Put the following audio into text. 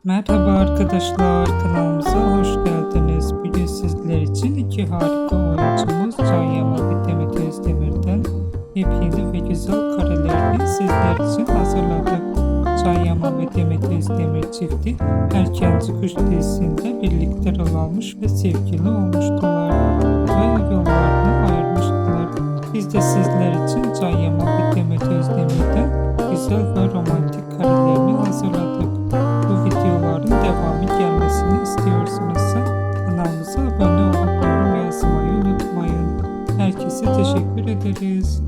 Merhaba arkadaşlar, kanalımıza hoş geldiniz. Bugün sizler için iki harika oyuncumuz Can Yaman ve Demet Özdemir'den yepyeni ve güzel karelerini sizler için hazırladık. Can Yaman ve Demet Özdemir çifti Erkenci Kuş dizisinde birlikte rol almış ve sevgili olmuştular ve yollarını ayırmıştılar. Biz de sizler için Can Yaman ve Demet Özdemir'den güzel ve romantik karelerini hazırladık. Bu videoların devamı gelmesini istiyorsanız kanalımıza abone olup yorum yazmayı unutmayın. Herkese teşekkür ederiz.